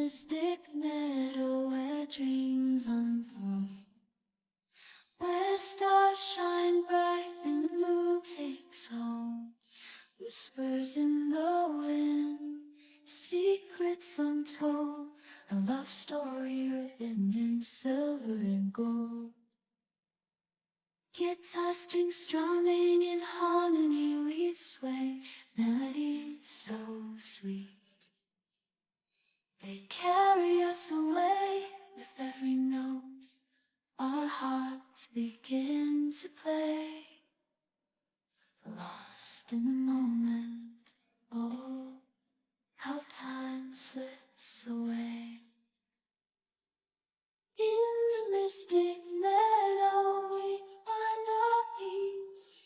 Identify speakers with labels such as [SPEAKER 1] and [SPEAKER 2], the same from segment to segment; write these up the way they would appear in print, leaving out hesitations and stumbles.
[SPEAKER 1] mystic meadow where dreams unfold, where stars shine bright and the moon takes home. Whispers in the wind, secrets untold, a love story written in silver and gold. Guitar strings strumming in harmony, we sway, melodies so sweet. They carry us away with every note. Our hearts begin to play, lost in the moment. Oh, how time slips away. In the mystic meadow we find our peace,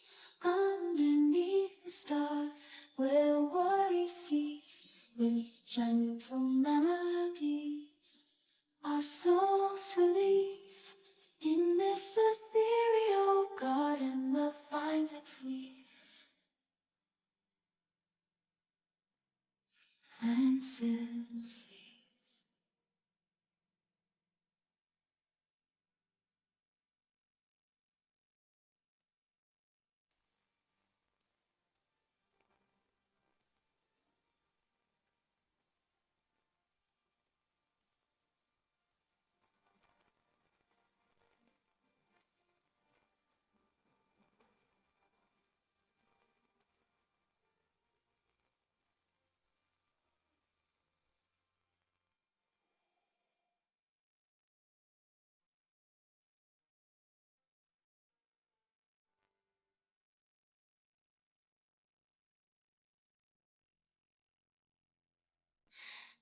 [SPEAKER 1] underneath the stars where worry cease. With gentle melodies our souls release. In this ethereal garden love finds its leaves. Fences.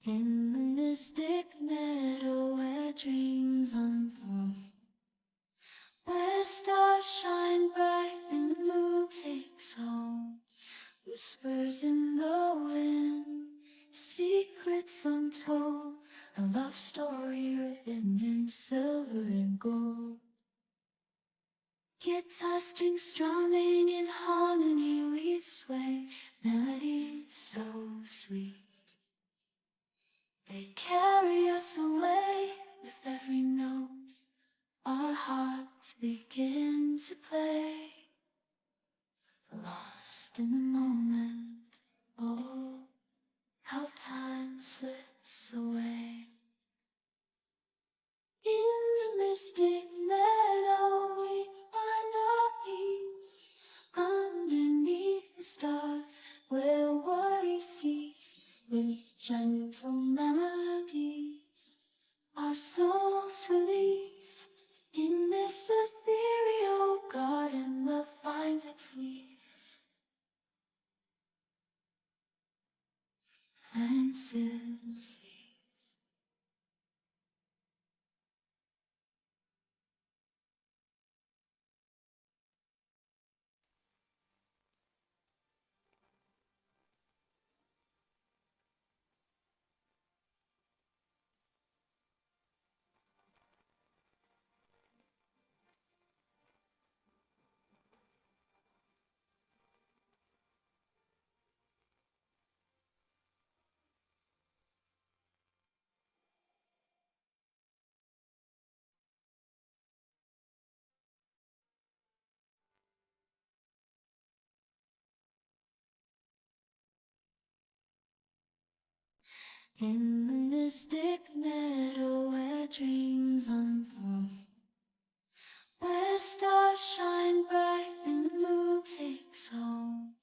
[SPEAKER 1] In the mystic meadow where dreams unfold, where stars shine bright and the moon takes home. Whispers in the wind, secrets untold, a love story written in silver and gold. Guitar strings strumming in harmony, we sway, melodies so sweet. They carry us away with every note. Our hearts begin to play, lost in the moment. Oh, how time slips away. In the mystic meadow we find our peace, underneath the stars where worry cease. With gentle melodies our souls release. In this ethereal garden love finds its leaves. Fences. In the mystic meadow where dreams unfold, where stars shine bright and the moon takes home.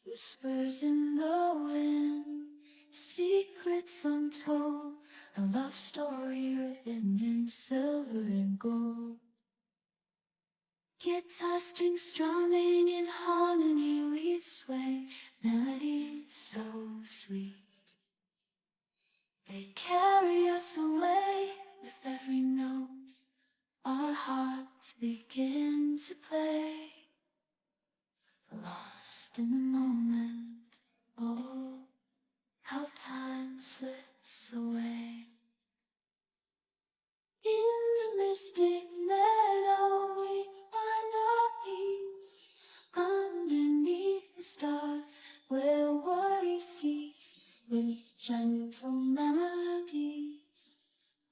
[SPEAKER 1] Whispers in the wind, secrets untold, a love story written in silver and gold. Guitar strings strumming in harmony, we sway, melodies so sweet. They carry us away with every note. Our hearts begin to play, lost in the moment. Oh, how time slips away. In the mystic meadow we find our peace, underneath the stars where worry cease. With gentle melodies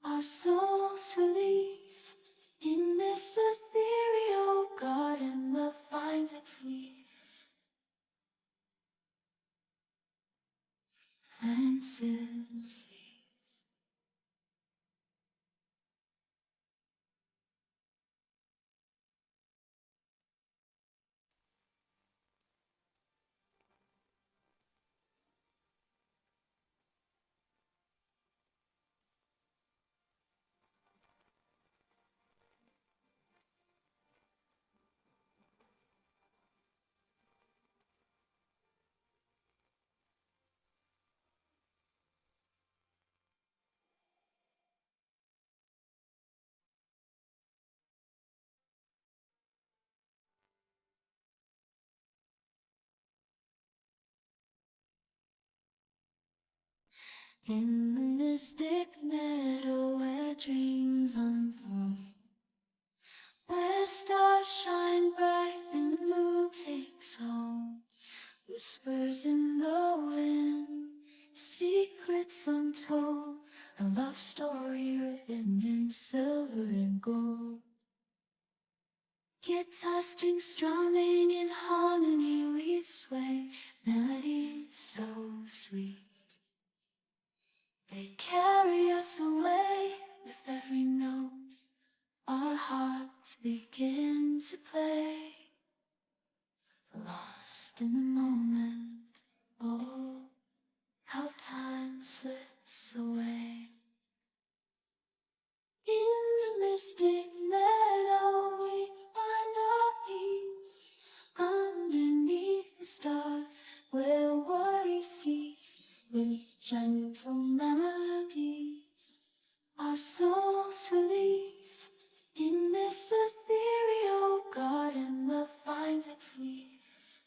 [SPEAKER 1] our souls release. In this ethereal garden, love finds its leaves. Fences. In the mystic meadow where dreams unfold, where stars shine bright and the moon takes home, whispers in the wind, secrets untold, a love story written in silver and gold. Guitar strings strumming in harmony, we sway, melodies so sweet. They carry us away with every note. Our hearts begin to play, lost in the moment. Oh, how time slips away. In the mystic meadow, we find our peace. Underneath the stars, where worry cease, with gentle melodies, our souls release. In this ethereal garden, love finds its leaves.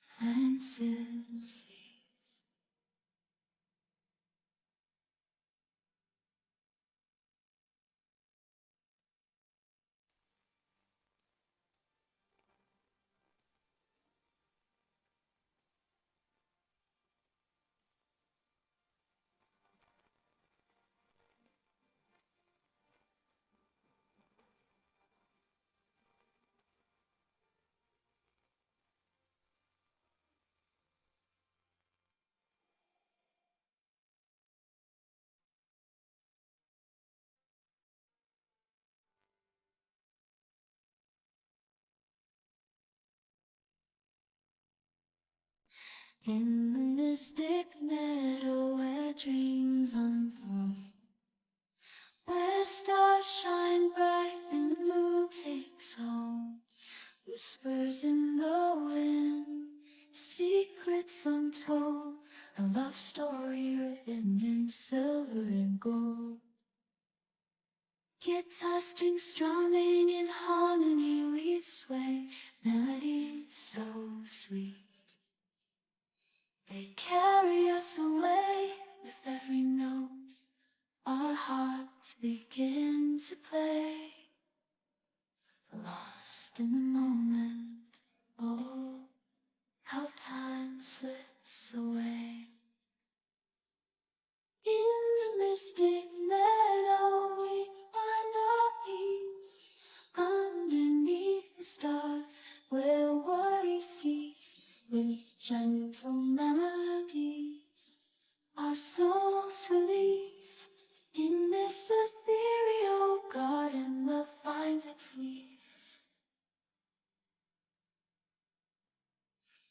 [SPEAKER 1] Fences. In the mystic meadow where dreams unfold, where stars shine bright and the moon takes home, whispers in the wind, secrets untold, a love story written in silver and gold. Guitar strings strumming in harmony, we sway, melodies so sweet. They carry us away with every note. Our hearts begin to play, lost in the moment. Oh, how time slips away. In the mystic meadow, we find our peace. Underneath the stars, where worry cease, with gentle melodies, our souls release. In this ethereal garden, love finds its leaves.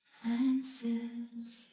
[SPEAKER 1] Fences.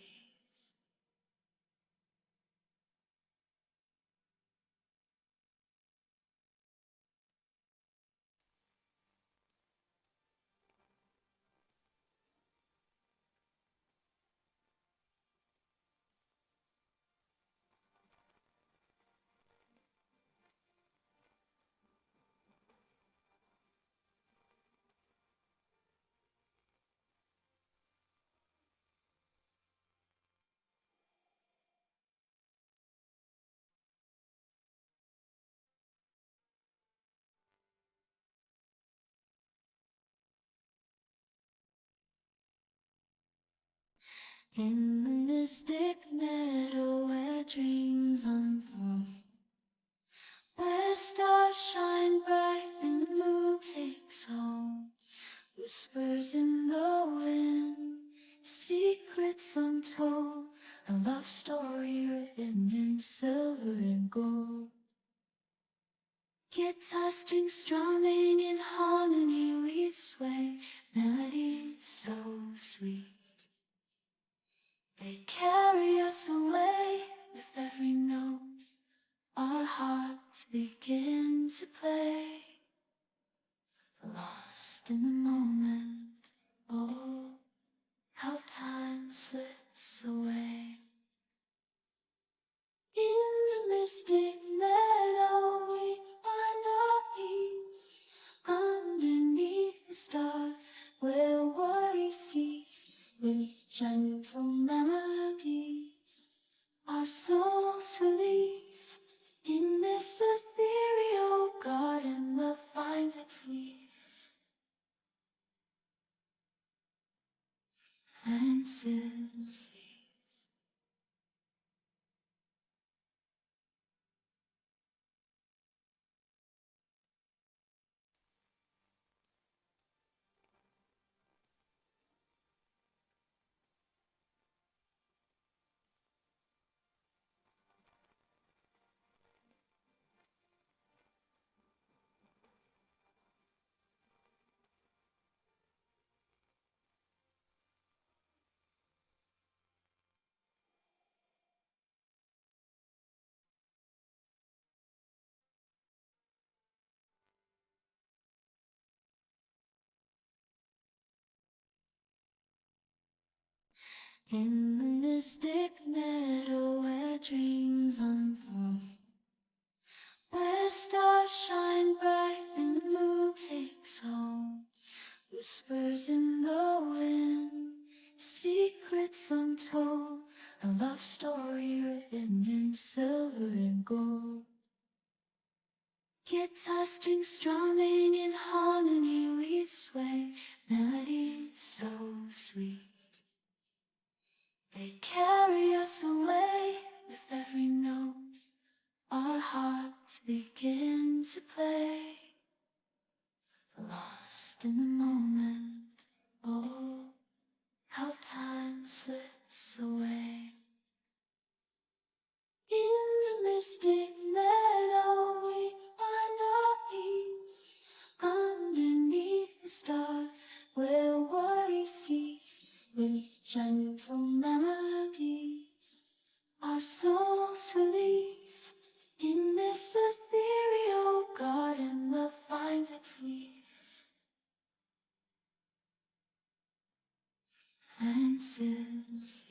[SPEAKER 1] In the mystic meadow where dreams whispers in the wind, secrets untold, a love story written in silver and gold. Guitar strings strumming in harmony, we sway, melodies so sweet. They carry us away with every note, our hearts begin to play. Lost in the moment, oh, how time slips away. In the mystic meadow we find our peace, underneath the stars where worry cease. With gentle melodies our souls release. In this ethereal garden love finds its leaves. Fences. In the mystic meadow where dreams unfold, where stars shine bright and the moon takes home, whispers in the wind, secrets untold, a love story written in silver and gold. Guitar strings strumming in harmony, we sway, melodies so sweet. They carry us away with every note, our hearts begin to play. Lost in the moment, oh, how time slips away. In the mystic meadow we find our peace, underneath the stars where worry cease. With gentle melodies our souls release. In this ethereal garden love finds its leaves. Fences.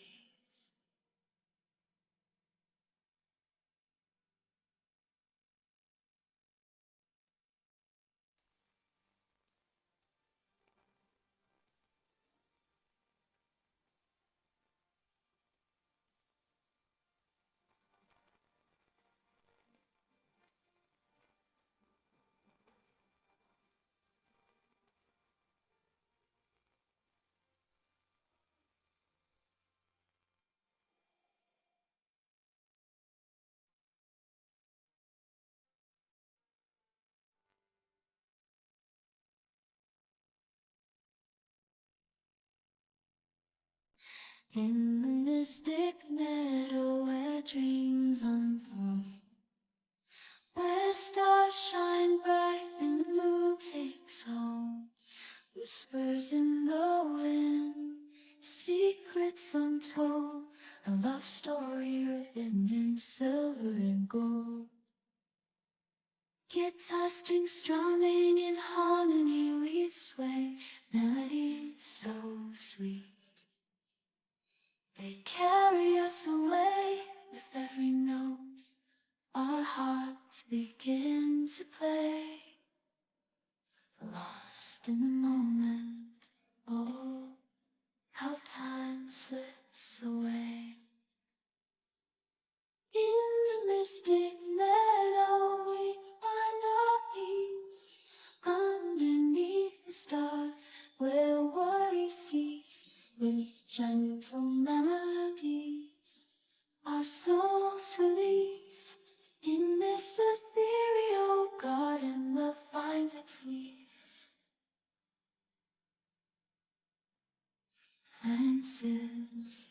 [SPEAKER 1] In the mystic meadow where dreams unfold, where stars shine bright and the moon takes home, whispers in the wind, secrets untold, a love story written in silver and gold. Guitar strings strumming in harmony, we sway, melodies so sweet. They carry us away with every note, our hearts begin to play. Lost in the moment, oh, how time slips away. In the mystic meadow we find our peace, underneath the stars where worry cease. With gentle melodies our souls release. In this ethereal garden love finds its leaves. Fences.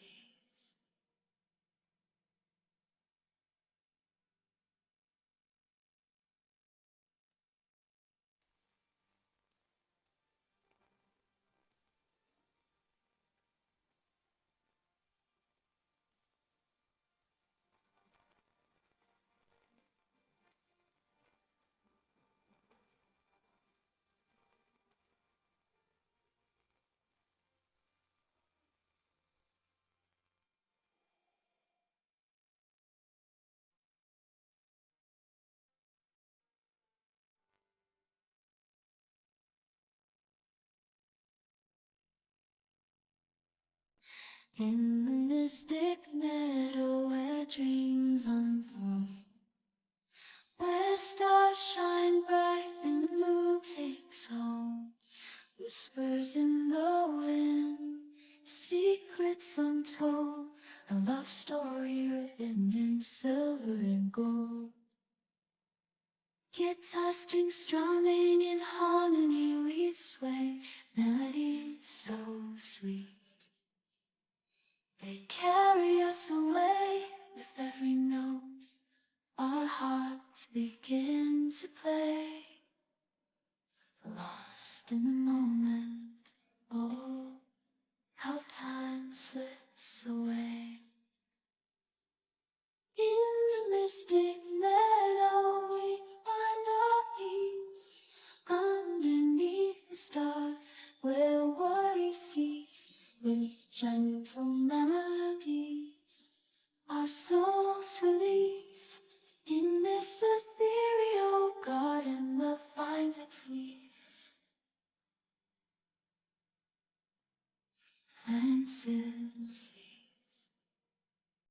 [SPEAKER 1] In the mystic meadow where dreams unfold, where stars shine bright and the moon takes home, whispers in the wind, secrets untold, a love story written in silver and gold. Guitar strings strumming in harmony we sway, melodies so sweet. They carry us away with every note. Our hearts begin to play, lost in the moment. Oh, how time slips away. In the mystic meadow we find our peace, underneath the stars where worry cease. With gentle melodies our souls release. In this ethereal garden love finds its leaves. Fences.